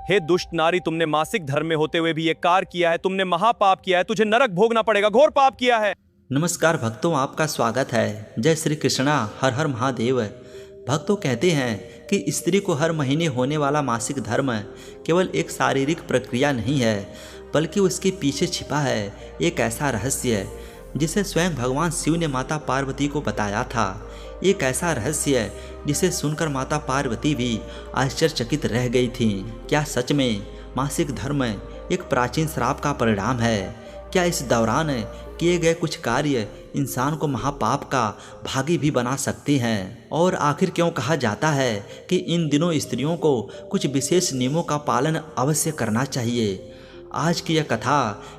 हे दुष्ट नारी, तुमने मासिक धर्म में होते हुए भी ये कार्य किया है। तुमने महापाप किया है, तुझे नरक भोगना पड़ेगा, घोर पाप किया है। नमस्कार भक्तों, आपका स्वागत है। जय श्री कृष्णा, हर हर महादेव। भक्तों कहते हैं कि स्त्री को हर महीने होने वाला मासिक धर्म केवल एक शारीरिक प्रक्रिया नहीं है, बल्कि उसके पीछे छिपा है एक ऐसा रहस्य जिसे स्वयं भगवान शिव ने माता पार्वती को बताया था। एक ऐसा रहस्य जिसे सुनकर माता पार्वती भी आश्चर्यचकित रह गई थी। क्या सच में मासिक धर्म एक प्राचीन श्राप का परिणाम है? क्या इस दौरान किए गए कुछ कार्य इंसान को महापाप का भागी भी बना सकते हैं? और आखिर क्यों कहा जाता है कि इन दिनों स्त्रियों को कुछ विशेष नियमों का पालन अवश्य करना चाहिए? आज की यह कथा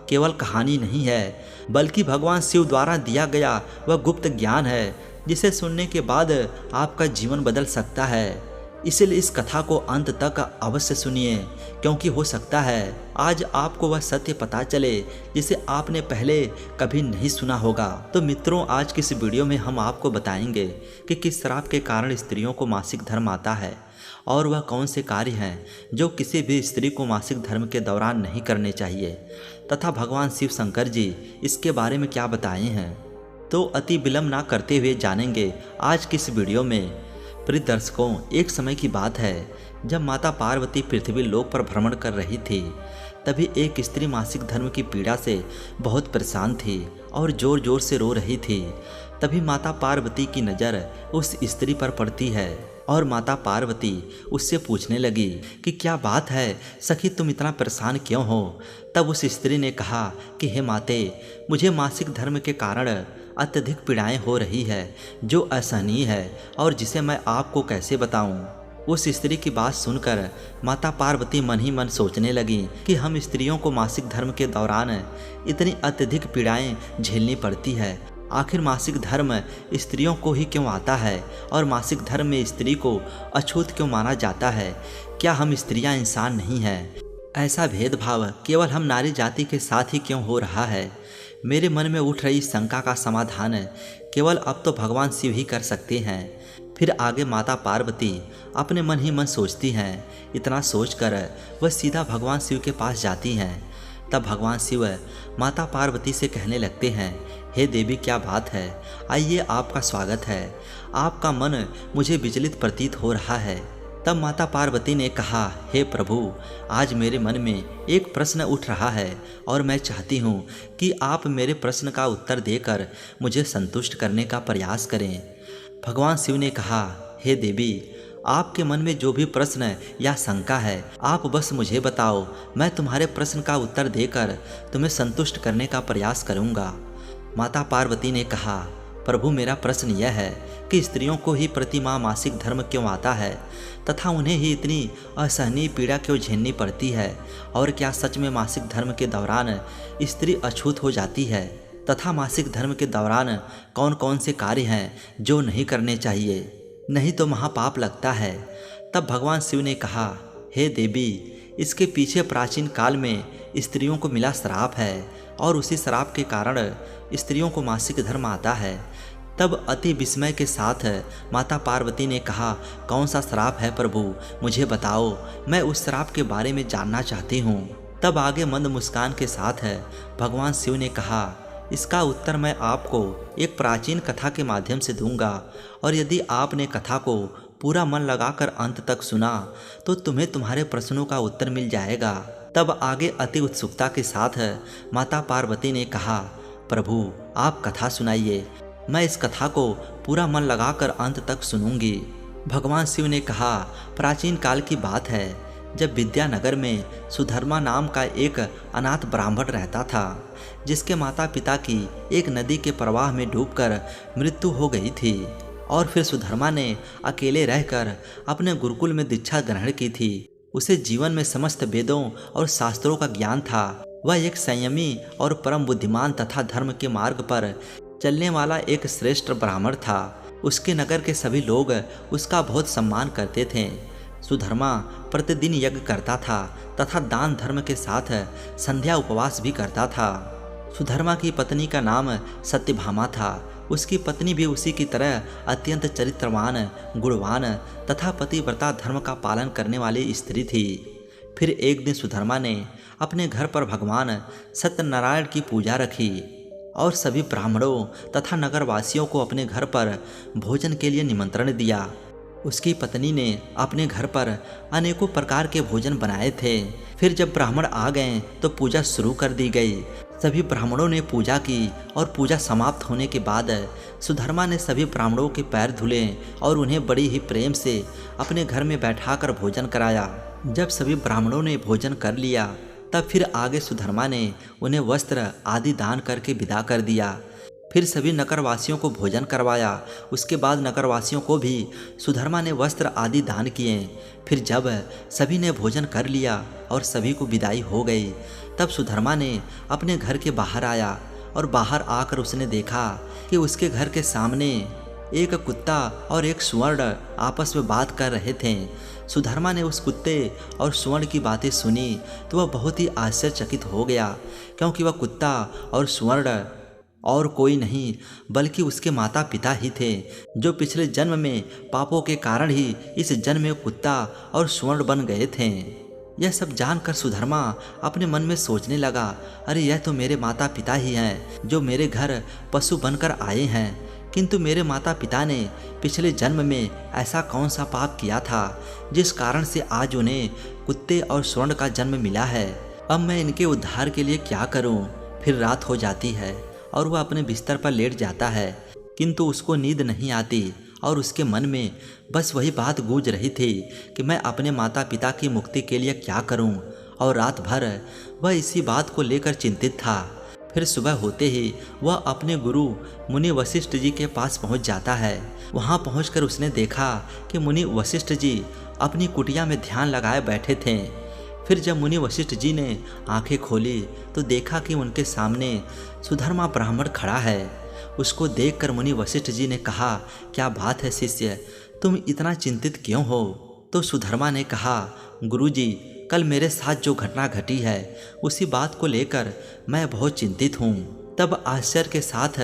केवल कहानी नहीं है, बल्कि भगवान शिव द्वारा दिया गया वह गुप्त ज्ञान है जिसे सुनने के बाद आपका जीवन बदल सकता है। इसलिए इस कथा को अंत तक अवश्य सुनिए, क्योंकि हो सकता है आज आपको वह सत्य पता चले जिसे आपने पहले कभी नहीं सुना होगा। तो मित्रों, आज की इस वीडियो में हम आपको बताएंगे कि किस श्राप के कारण स्त्रियों को मासिक धर्म आता है और वह कौन से कार्य हैं जो किसी भी स्त्री को मासिक धर्म के दौरान नहीं करने चाहिए, तथा भगवान शिव शंकर जी इसके बारे में क्या बताए हैं। तो अति विलंब ना करते हुए जानेंगे आज की इस वीडियो में। प्रिय दर्शकों, एक समय की बात है जब माता पार्वती पृथ्वी लोक पर भ्रमण कर रही थी। तभी एक स्त्री मासिक धर्म की पीड़ा से बहुत परेशान थी और जोर जोर से रो रही थी। तभी माता पार्वती की नज़र उस स्त्री पर पड़ती है और माता पार्वती उससे पूछने लगी कि क्या बात है सखी, तुम इतना परेशान क्यों हो? तब उस स्त्री ने कहा कि हे माते, मुझे मासिक धर्म के कारण अत्यधिक पीड़ाएं हो रही है जो असहनीय है और जिसे मैं आपको कैसे बताऊं। उस स्त्री की बात सुनकर माता पार्वती मन ही मन सोचने लगी कि हम स्त्रियों को मासिक धर्म के दौरान इतनी अत्यधिक पीड़ाएं झेलनी पड़ती है। आखिर मासिक धर्म स्त्रियों को ही क्यों आता है और मासिक धर्म में स्त्री को अछूत क्यों माना जाता है? क्या हम स्त्रियां इंसान नहीं हैं? ऐसा भेदभाव केवल हम नारी जाति के साथ ही क्यों हो रहा है? मेरे मन में उठ रही शंका का समाधान केवल अब तो भगवान शिव ही कर सकते हैं। फिर आगे माता पार्वती अपने मन ही मन सोचती हैं। इतना सोचकर वह सीधा भगवान शिव के पास जाती हैं। तब भगवान शिव माता पार्वती से कहने लगते हैं, हे देवी, क्या बात है? आइए, आपका स्वागत है। आपका मन मुझे विचलित प्रतीत हो रहा है। तब माता पार्वती ने कहा, हे प्रभु, आज मेरे मन में एक प्रश्न उठ रहा है और मैं चाहती हूँ कि आप मेरे प्रश्न का उत्तर देकर मुझे संतुष्ट करने का प्रयास करें। भगवान शिव ने कहा, हे देवी, आपके मन में जो भी प्रश्न या शंका है आप बस मुझे बताओ, मैं तुम्हारे प्रश्न का उत्तर देकर तुम्हें संतुष्ट करने का प्रयास करूँगा। माता पार्वती ने कहा, प्रभु, मेरा प्रश्न यह है कि स्त्रियों को ही प्रति माह मासिक धर्म क्यों आता है तथा उन्हें ही इतनी असहनीय पीड़ा क्यों झेलनी पड़ती है? और क्या सच में मासिक धर्म के दौरान स्त्री अछूत हो जाती है? तथा मासिक धर्म के दौरान कौन कौन से कार्य हैं जो नहीं करने चाहिए, नहीं तो महापाप लगता है? तब भगवान शिव ने कहा, हे देवी, इसके पीछे प्राचीन काल में स्त्रियों को मिला श्राप है और उसी श्राप के कारण स्त्रियों को मासिक धर्म आता है। तब अति विस्मय के साथ माता पार्वती ने कहा, कौन सा श्राप है प्रभु, मुझे बताओ, मैं उस श्राप के बारे में जानना चाहती हूँ। तब आगे मंद मुस्कान के साथ भगवान शिव ने कहा, इसका उत्तर मैं आपको एक प्राचीन कथा के माध्यम से दूंगा और यदि आपने कथा को पूरा मन लगाकर अंत तक सुना तो तुम्हें तुम्हारे प्रश्नों का उत्तर मिल जाएगा। तब आगे अति उत्सुकता के साथ माता पार्वती ने कहा, प्रभु, आप कथा सुनाइए, मैं इस कथा को पूरा मन लगाकर अंत तक सुनूंगी। भगवान शिव ने कहा, प्राचीन काल की बात है जब विद्यानगर में सुधर्मा नाम का एक अनाथ ब्राह्मण रहता था, जिसके माता पिता की एक नदी के प्रवाह में डूबकर मृत्यु हो गई थी। और फिर सुधर्मा ने अकेले रहकर अपने गुरुकुल में दीक्षा ग्रहण की थी। उसे जीवन में समस्त वेदों और शास्त्रों का ज्ञान था। वह एक संयमी और परम बुद्धिमान तथा धर्म के मार्ग पर चलने वाला एक श्रेष्ठ ब्राह्मण था। उसके नगर के सभी लोग उसका बहुत सम्मान करते थे। सुधर्मा प्रतिदिन यज्ञ करता था तथा दान धर्म के साथ संध्या उपवास भी करता था। सुधर्मा की पत्नी का नाम सत्यभामा था। उसकी पत्नी भी उसी की तरह अत्यंत चरित्रवान, गुणवान तथा पतिव्रता धर्म का पालन करने वाली स्त्री थी। फिर एक दिन सुधर्मा ने अपने घर पर भगवान सत्यनारायण की पूजा रखी और सभी ब्राह्मणों तथा नगरवासियों को अपने घर पर भोजन के लिए निमंत्रण दिया। उसकी पत्नी ने अपने घर पर अनेकों प्रकार के भोजन बनाए थे। फिर जब ब्राह्मण आ गए तो पूजा शुरू कर दी गई। सभी ब्राह्मणों ने पूजा की और पूजा समाप्त होने के बाद सुधर्मा ने सभी ब्राह्मणों के पैर धुले और उन्हें बड़ी ही प्रेम से अपने घर में बैठाकर भोजन कराया। जब सभी ब्राह्मणों ने भोजन कर लिया तब फिर आगे सुधर्मा ने उन्हें वस्त्र आदि दान करके विदा कर दिया। फिर सभी नगरवासियों को भोजन करवाया। उसके बाद नगरवासियों को भी सुधर्मा ने वस्त्र आदि दान किए। फिर जब सभी ने भोजन कर लिया और सभी को विदाई हो गई तब सुधर्मा ने अपने घर के बाहर आया और बाहर आकर उसने देखा कि उसके घर के सामने एक कुत्ता और एक सुवर्ण आपस में बात कर रहे थे। सुधर्मा ने उस कुत्ते और सुवर्ण की बातें सुनी तो वह बहुत ही आश्चर्यचकित हो गया, क्योंकि वह कुत्ता और सुवर्ण और कोई नहीं बल्कि उसके माता पिता ही थे, जो पिछले जन्म में पापों के कारण ही इस जन्म में कुत्ता और सुवर्ण बन गए थे। यह सब जानकर सुधर्मा अपने मन में सोचने लगा, अरे यह तो मेरे माता पिता ही हैं जो मेरे घर पशु बनकर आए हैं, किंतु मेरे माता पिता ने पिछले जन्म में ऐसा कौन सा पाप किया था जिस कारण से आज उन्हें कुत्ते और स्वर्ण का जन्म मिला है। अब मैं इनके उद्धार के लिए क्या करूं? फिर रात हो जाती है और वह अपने बिस्तर पर लेट जाता है, किंतु उसको नींद नहीं आती और उसके मन में बस वही बात गूंज रही थी कि मैं अपने माता पिता की मुक्ति के लिए क्या करूं, और रात भर वह इसी बात को लेकर चिंतित था। फिर सुबह होते ही वह अपने गुरु मुनि वशिष्ठ जी के पास पहुंच जाता है। वहां पहुंचकर उसने देखा कि मुनि वशिष्ठ जी अपनी कुटिया में ध्यान लगाए बैठे थे। फिर जब मुनि वशिष्ठ जी ने आंखें खोली तो देखा कि उनके सामने सुधर्मा ब्राह्मण खड़ा है। उसको देखकर मुनि वशिष्ठ जी ने कहा, क्या बात है शिष्य, तुम इतना चिंतित क्यों हो? तो सुधर्मा ने कहा, गुरुजी, कल मेरे साथ जो घटना घटी है उसी बात को लेकर मैं बहुत चिंतित हूँ। तब आश्चर्य के साथ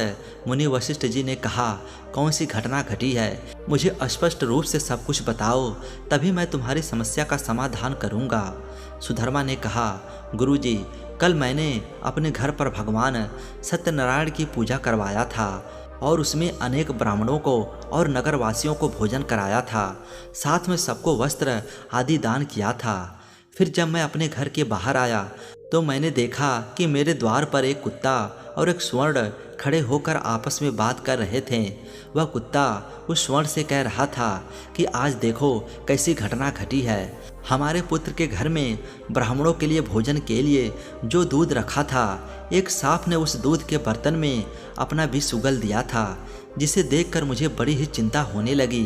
मुनि वशिष्ठ जी ने कहा, कौन सी घटना घटी है? मुझे स्पष्ट रूप से सब कुछ बताओ, तभी मैं तुम्हारी समस्या का समाधान करूँगा। सुधर्मा ने कहा, गुरुजी, कल मैंने अपने घर पर भगवान सत्यनारायण की पूजा करवाया था और उसमें अनेक ब्राह्मणों को और नगरवासियों को भोजन कराया था, साथ में सबको वस्त्र आदि दान किया था। फिर जब मैं अपने घर के बाहर आया तो मैंने देखा कि मेरे द्वार पर एक कुत्ता और एक स्वर्ण खड़े होकर आपस में बात कर रहे थे। वह कुत्ता उस स्वर्ण से कह रहा था कि आज देखो कैसी घटना घटी है। हमारे पुत्र के घर में ब्राह्मणों के लिए भोजन के लिए जो दूध रखा था, एक सांप ने उस दूध के बर्तन में अपना विष उगल दिया था, जिसे देखकर मुझे बड़ी ही चिंता होने लगी,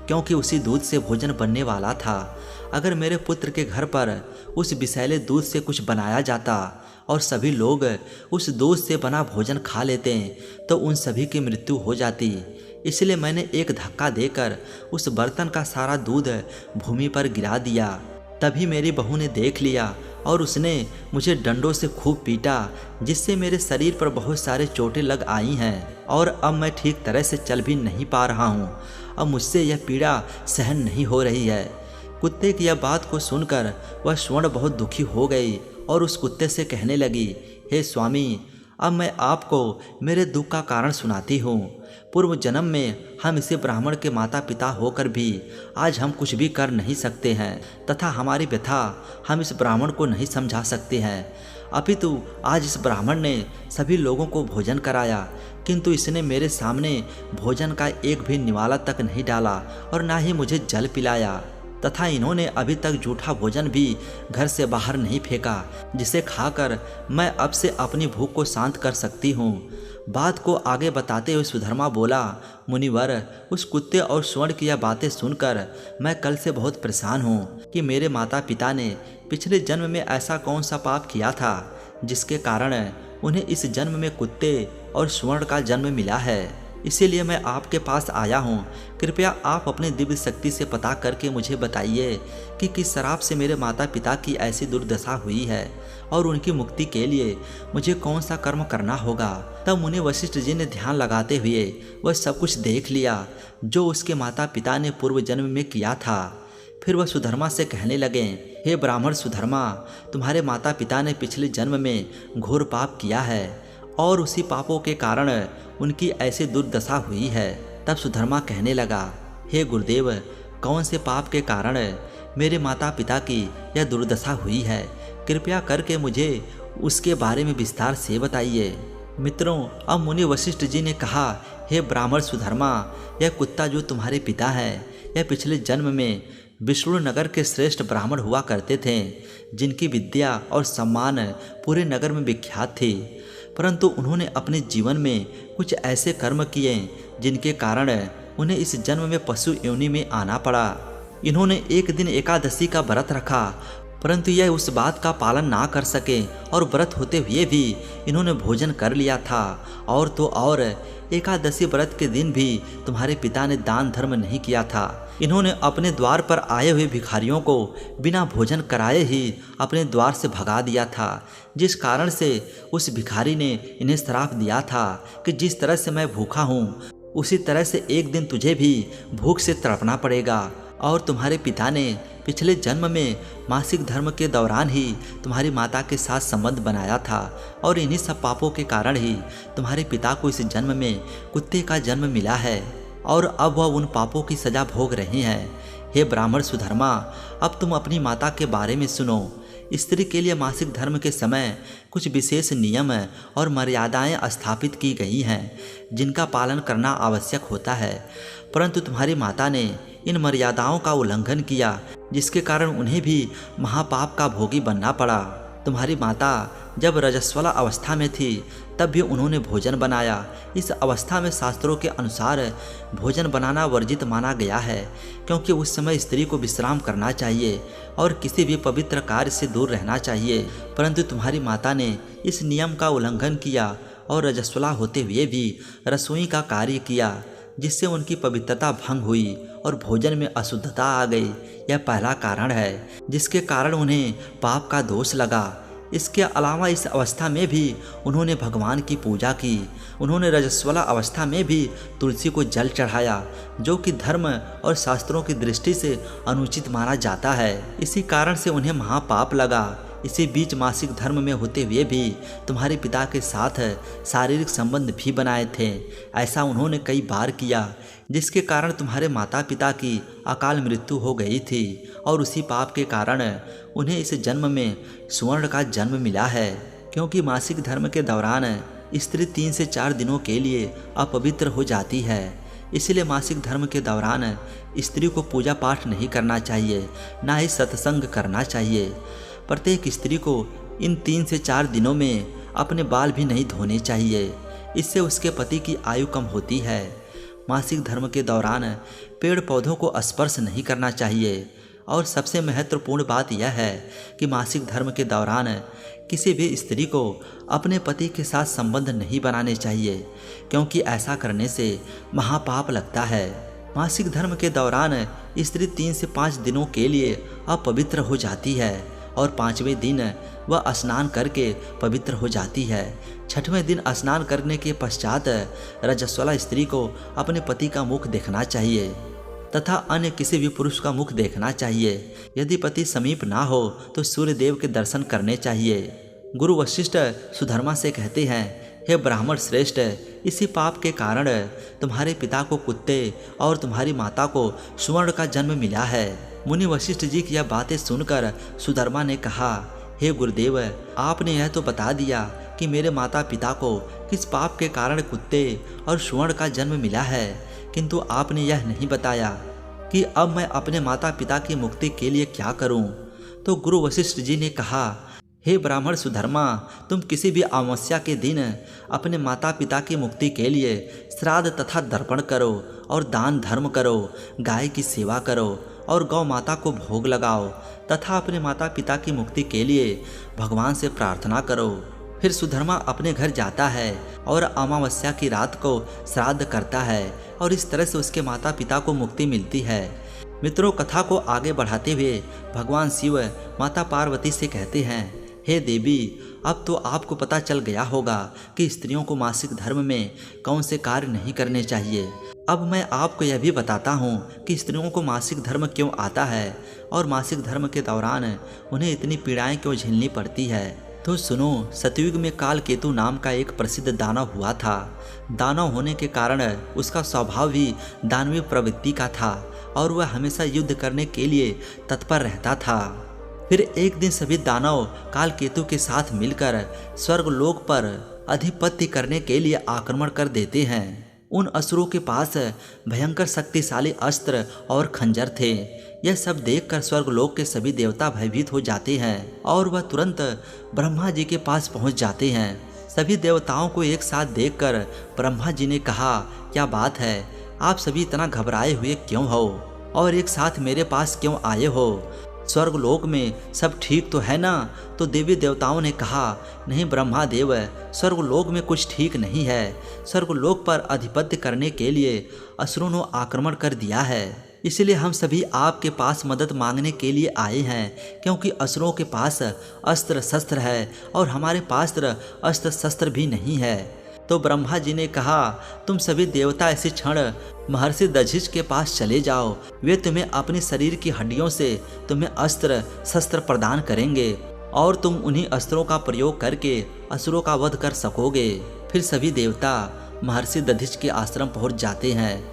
क्योंकि उसी दूध से भोजन बनने वाला था। अगर मेरे पुत्र के घर पर उस विषैले दूध से कुछ बनाया जाता और सभी लोग उस दूध से बना भोजन खा लेते तो उन सभी की मृत्यु हो जाती। इसलिए मैंने एक धक्का देकर उस बर्तन का सारा दूध भूमि पर गिरा दिया। तभी मेरी बहू ने देख लिया और उसने मुझे डंडों से खूब पीटा, जिससे मेरे शरीर पर बहुत सारे चोटें लग आई हैं और अब मैं ठीक तरह से चल भी नहीं पा रहा हूँ। अब मुझसे यह पीड़ा सहन नहीं हो रही है। कुत्ते की यह बात को सुनकर वह स्वर्ण बहुत दुखी हो गई और उस कुत्ते से कहने लगी, हे स्वामी, अब मैं आपको मेरे दुख का कारण सुनाती हूँ। पूर्व जन्म में हम इसे ब्राह्मण के माता पिता होकर भी आज हम कुछ भी कर नहीं सकते हैं तथा हमारी व्यथा हम इस ब्राह्मण को नहीं समझा सकते हैं। अपितु आज इस ब्राह्मण ने सभी लोगों को भोजन कराया, किंतु इसने मेरे सामने भोजन का एक भी निवाला तक नहीं डाला और ना ही मुझे जल पिलाया, तथा इन्होंने अभी तक जूठा भोजन भी घर से बाहर नहीं फेंका, जिसे खाकर मैं अब से अपनी भूख को शांत कर सकती हूँ। बात को आगे बताते हुए सुधर्मा बोला, मुनिवर, उस कुत्ते और स्वर्ण की यह बातें सुनकर मैं कल से बहुत परेशान हूँ कि मेरे माता पिता ने पिछले जन्म में ऐसा कौन सा पाप किया था जिसके कारण उन्हें इस जन्म में कुत्ते और स्वर्ण का जन्म मिला है। इसीलिए मैं आपके पास आया हूँ। कृपया आप अपने दिव्य शक्ति से पता करके मुझे बताइए कि किस शराब से मेरे माता पिता की ऐसी दुर्दशा हुई है और उनकी मुक्ति के लिए मुझे कौन सा कर्म करना होगा। तब मुनि वशिष्ठ जी ने ध्यान लगाते हुए वह सब कुछ देख लिया जो उसके माता पिता ने पूर्व जन्म में किया था। फिर वह सुधर्मा से कहने लगे, हे ब्राह्मण सुधर्मा, तुम्हारे माता पिता ने पिछले जन्म में घोर पाप किया है और उसी पापों के कारण उनकी ऐसी दुर्दशा हुई है। तब सुधर्मा कहने लगा, हे गुरुदेव, कौन से पाप के कारण मेरे माता पिता की यह दुर्दशा हुई है? कृपया करके मुझे उसके बारे में विस्तार से बताइए। मित्रों, अब मुनि वशिष्ठ जी ने कहा, हे ब्राह्मण सुधर्मा, यह कुत्ता जो तुम्हारे पिता है, यह पिछले जन्म में विष्णु नगर के श्रेष्ठ ब्राह्मण हुआ करते थे, जिनकी विद्या और सम्मान पूरे नगर में विख्यात थी। परंतु उन्होंने अपने जीवन में कुछ ऐसे कर्म किए जिनके कारण उन्हें इस जन्म में पशु योनि में आना पड़ा। इन्होंने एक दिन एकादशी का व्रत रखा, परंतु यह उस बात का पालन ना कर सके और व्रत होते हुए भी इन्होंने भोजन कर लिया था। और तो और एकादशी व्रत के दिन भी तुम्हारे पिता ने दान धर्म नहीं किया था। इन्होंने अपने द्वार पर आए हुए भिखारियों को बिना भोजन कराए ही अपने द्वार से भगा दिया था, जिस कारण से उस भिखारी ने इन्हें श्राप दिया था कि जिस तरह से मैं भूखा हूँ, उसी तरह से एक दिन तुझे भी भूख से तड़पना पड़ेगा। और तुम्हारे पिता ने पिछले जन्म में मासिक धर्म के दौरान ही तुम्हारी माता के साथ संबंध बनाया था और इन्हीं सब पापों के कारण ही तुम्हारे पिता को इस जन्म में कुत्ते का जन्म मिला है और अब वह उन पापों की सजा भोग रहे हैं। हे ब्राह्मण सुधर्मा, अब तुम अपनी माता के बारे में सुनो। स्त्री के लिए मासिक धर्म के समय कुछ विशेष नियम और मर्यादाएं स्थापित की गई हैं, जिनका पालन करना आवश्यक होता है। परंतु तुम्हारी माता ने इन मर्यादाओं का उल्लंघन किया, जिसके कारण उन्हें भी महापाप का भोगी बनना पड़ा। तुम्हारी माता जब रजस्वला अवस्था में थी तब भी उन्होंने भोजन बनाया। इस अवस्था में शास्त्रों के अनुसार भोजन बनाना वर्जित माना गया है, क्योंकि उस समय स्त्री को विश्राम करना चाहिए और किसी भी पवित्र कार्य से दूर रहना चाहिए। परंतु तुम्हारी माता ने इस नियम का उल्लंघन किया और रजस्वला होते हुए भी रसोई का कार्य किया, जिससे उनकी पवित्रता भंग हुई और भोजन में अशुद्धता आ गई। यह पहला कारण है जिसके कारण उन्हें पाप का दोष लगा। इसके अलावा इस अवस्था में भी उन्होंने भगवान की पूजा की। उन्होंने रजस्वला अवस्था में भी तुलसी को जल चढ़ाया, जो कि धर्म और शास्त्रों की दृष्टि से अनुचित माना जाता है। इसी कारण से उन्हें महापाप लगा। इसी बीच मासिक धर्म में होते हुए भी तुम्हारे पिता के साथ शारीरिक संबंध भी बनाए थे। ऐसा उन्होंने कई बार किया, जिसके कारण तुम्हारे माता पिता की अकाल मृत्यु हो गई थी और उसी पाप के कारण उन्हें इस जन्म में स्वर्ण का जन्म मिला है। क्योंकि मासिक धर्म के दौरान स्त्री 3 से 4 दिनों के लिए अपवित्र हो जाती है, इसलिए मासिक धर्म के दौरान स्त्री को पूजा पाठ नहीं करना चाहिए, ना ही सत्संग करना चाहिए। प्रत्येक स्त्री को इन 3 से 4 दिनों में अपने बाल भी नहीं धोने चाहिए, इससे उसके पति की आयु कम होती है। मासिक धर्म के दौरान पेड़ पौधों को स्पर्श नहीं करना चाहिए। और सबसे महत्वपूर्ण बात यह है कि मासिक धर्म के दौरान किसी भी स्त्री को अपने पति के साथ संबंध नहीं बनाने चाहिए, क्योंकि ऐसा करने से महापाप लगता है। मासिक धर्म के दौरान स्त्री 3 से 5 दिनों के लिए अपवित्र हो जाती है और 5वें दिन वह स्नान करके पवित्र हो जाती है। 6वें दिन स्नान करने के पश्चात रजस्वला स्त्री को अपने पति का मुख देखना चाहिए तथा अन्य किसी भी पुरुष का मुख देखना चाहिए। यदि पति समीप ना हो तो सूर्य देव के दर्शन करने चाहिए। गुरु वशिष्ठ सुधर्मा से कहते हैं, हे ब्राह्मण श्रेष्ठ, इसी पाप के कारण तुम्हारे पिता को कुत्ते और तुम्हारी माता को स्वर्ण का जन्म मिला है। मुनि वशिष्ठ जी की यह बातें सुनकर सुधर्मा ने कहा, हे गुरुदेव, आपने यह तो बता दिया कि मेरे माता पिता को किस पाप के कारण कुत्ते और स्वर्ण का जन्म मिला है, किंतु आपने यह नहीं बताया कि अब मैं अपने माता पिता की मुक्ति के लिए क्या करूं। तो गुरु वशिष्ठ जी ने कहा, हे ब्राह्मण सुधर्मा, तुम किसी भी अमावस्या के दिन अपने माता पिता की मुक्ति के लिए श्राद्ध तथा दर्पण करो और दान धर्म करो, गाय की सेवा करो और गौ माता को भोग लगाओ तथा अपने माता पिता की मुक्ति के लिए भगवान से प्रार्थना करो। फिर सुधर्मा अपने घर जाता है और अमावस्या की रात को श्राद्ध करता है और इस तरह से उसके माता पिता को मुक्ति मिलती है। मित्रों, कथा को आगे बढ़ाते हुए भगवान शिव माता पार्वती से कहते हैं, हे देवी, अब तो आपको पता चल गया होगा कि स्त्रियों को मासिक धर्म में कौन से कार्य नहीं करने चाहिए। अब मैं आपको यह भी बताता हूँ कि स्त्रियों को मासिक धर्म क्यों आता है और मासिक धर्म के दौरान उन्हें इतनी पीड़ाएं क्यों झेलनी पड़ती है। तो सुनो, सतयुग में काल केतु नाम का एक प्रसिद्ध दानव हुआ था। दानव होने के कारण उसका स्वभाव भी दानवीय प्रवृत्ति का था और वह हमेशा युद्ध करने के लिए तत्पर रहता था। फिर एक दिन सभी दानव काल केतु के साथ मिलकर स्वर्गलोक पर अधिपत्य करने के लिए आक्रमण कर देते हैं। उन असुरों के पास भयंकर शक्तिशाली अस्त्र और खंजर थे। यह सब देखकर स्वर्गलोक के सभी देवता भयभीत हो जाते हैं और वह तुरंत ब्रह्मा जी के पास पहुंच जाते हैं। सभी देवताओं को एक साथ देखकर ब्रह्मा जी ने कहा, क्या बात है, आप सभी इतना घबराए हुए क्यों हो और एक साथ मेरे पास क्यों आए हो? स्वर्गलोक में सब ठीक तो है ना? तो देवी देवताओं ने कहा, नहीं ब्रह्मा देव, स्वर्गलोक में कुछ ठीक नहीं है। स्वर्गलोक पर अधिपत्य करने के लिए असुरों ने आक्रमण कर दिया है, इसलिए हम सभी आपके पास मदद मांगने के लिए आए हैं, क्योंकि असुरों के पास अस्त्र शस्त्र है और हमारे पास अस्त्र शस्त्र भी नहीं है। तो ब्रह्मा जी ने कहा, तुम सभी देवता इसी क्षण महर्षि दधिच के पास चले जाओ। वे तुम्हें अपने शरीर की हड्डियों से तुम्हें अस्त्र शस्त्र प्रदान करेंगे और तुम उन्हीं अस्त्रों का प्रयोग करके असुरों का वध कर सकोगे। फिर सभी देवता महर्षि दधिच के आश्रम पहुंच जाते हैं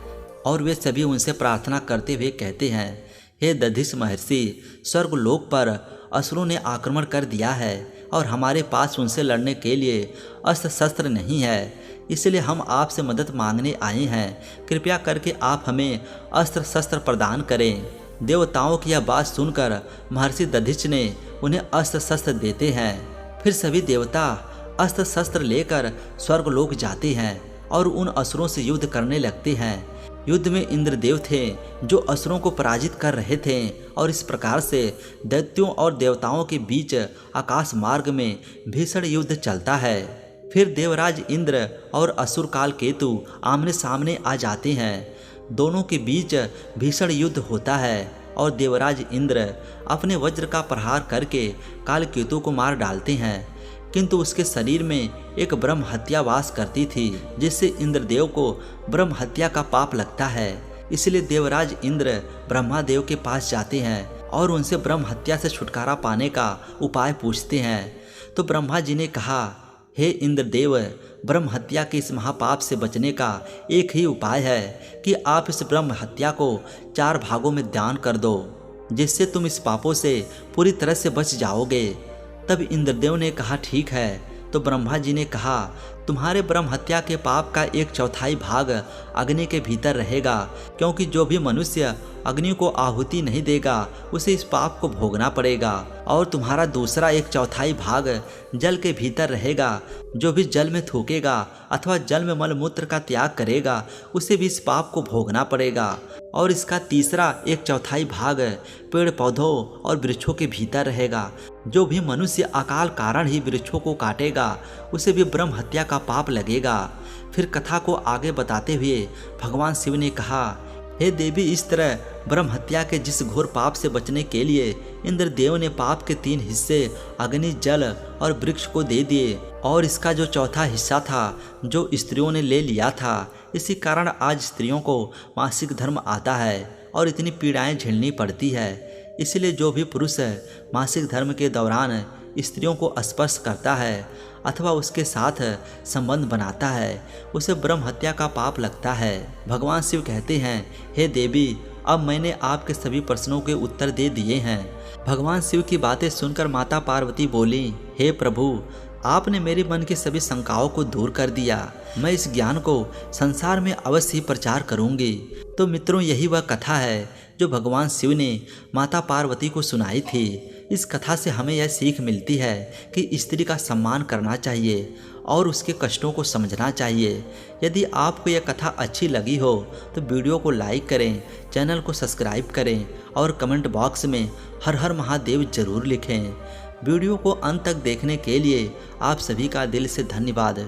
और वे सभी उनसे प्रार्थना करते हुए कहते हैं, हे दधिच महर्षि, स्वर्गलोक पर असुरों ने आक्रमण कर दिया है और हमारे पास उनसे लड़ने के लिए अस्त्र शस्त्र नहीं है, इसलिए हम आपसे मदद मांगने आए हैं। कृपया करके आप हमें अस्त्र शस्त्र प्रदान करें। देवताओं की यह बात सुनकर महर्षि दधिच ने उन्हें अस्त्र शस्त्र देते हैं। फिर सभी देवता अस्त्र शस्त्र लेकर स्वर्गलोक जाते हैं और उन असुरों से युद्ध करने लगते हैं। युद्ध में इंद्रदेव थे जो असुरों को पराजित कर रहे थे और इस प्रकार से दैत्यों और देवताओं के बीच आकाश मार्ग में भीषण युद्ध चलता है। फिर देवराज इंद्र और असुर काल केतु आमने सामने आ जाते हैं। दोनों के बीच भीषण युद्ध होता है और देवराज इंद्र अपने वज्र का प्रहार करके काल केतु को मार डालते हैं, किंतु उसके शरीर में एक ब्रह्म हत्या वास करती थी, जिससे इंद्रदेव को ब्रह्म हत्या का पाप लगता है। इसलिए देवराज इंद्र ब्रह्मा देव के पास जाते हैं और उनसे ब्रह्म हत्या से छुटकारा पाने का उपाय पूछते हैं। तो ब्रह्मा जी ने कहा, हे इंद्रदेव, ब्रह्म हत्या के इस महापाप से बचने का एक ही उपाय है कि आप इस ब्रह्म हत्या को 4 भागों में दान कर दो, जिससे तुम इस पापों से पूरी तरह से बच जाओगे। तब इंद्रदेव ने कहा, ठीक है। तो ब्रह्मा जी ने कहा, तुम्हारे ब्रह्म हत्या के पाप का 1/4 भाग अग्नि के भीतर रहेगा, क्योंकि जो भी मनुष्य अग्नि को आहुति नहीं देगा उसे इस पाप को भोगना पड़ेगा। और तुम्हारा दूसरा 1/4 भाग जल के भीतर रहेगा, जो भी जल में थूकेगा अथवा जल में मलमूत्र का त्याग करेगा उसे भी इस पाप को भोगना पड़ेगा। और इसका तीसरा 1/4 भाग पेड़ पौधों और वृक्षों के भीतर रहेगा, जो भी मनुष्य अकाल कारण ही वृक्षों को काटेगा उसे भी ब्रह्म हत्या का पाप लगेगा। फिर कथा को आगे बताते हुए भगवान शिव ने कहा, हे देवी, इस तरह ब्रह्म हत्या के जिस घोर पाप से बचने के लिए इंद्रदेव ने पाप के 3 हिस्से अग्नि, जल और वृक्ष को दे दिए और इसका जो चौथा हिस्सा था जो स्त्रियों ने ले लिया था, इसी कारण आज स्त्रियों को मासिक धर्म आता है और इतनी पीड़ाएं झेलनी पड़ती है। इसलिए जो भी पुरुष मासिक धर्म के दौरान स्त्रियों को स्पर्श करता है अथवा उसके साथ संबंध बनाता है उसे ब्रह्म हत्या का पाप लगता है। भगवान शिव कहते हैं, हे देवी, अब मैंने आपके सभी प्रश्नों के उत्तर दे दिए हैं। भगवान शिव की बातें सुनकर माता पार्वती बोली, हे प्रभु, आपने मेरे मन की सभी शंकाओं को दूर कर दिया। मैं इस ज्ञान को संसार में अवश्य ही प्रचार करूंगी। तो मित्रों, यही वह कथा है जो भगवान शिव ने माता पार्वती को सुनाई थी। इस कथा से हमें यह सीख मिलती है कि स्त्री का सम्मान करना चाहिए और उसके कष्टों को समझना चाहिए। यदि आपको यह कथा अच्छी लगी हो तो वीडियो को लाइक करें, चैनल को सब्सक्राइब करें और कमेंट बॉक्स में हर हर महादेव जरूर लिखें। वीडियो को अंत तक देखने के लिए आप सभी का दिल से धन्यवाद।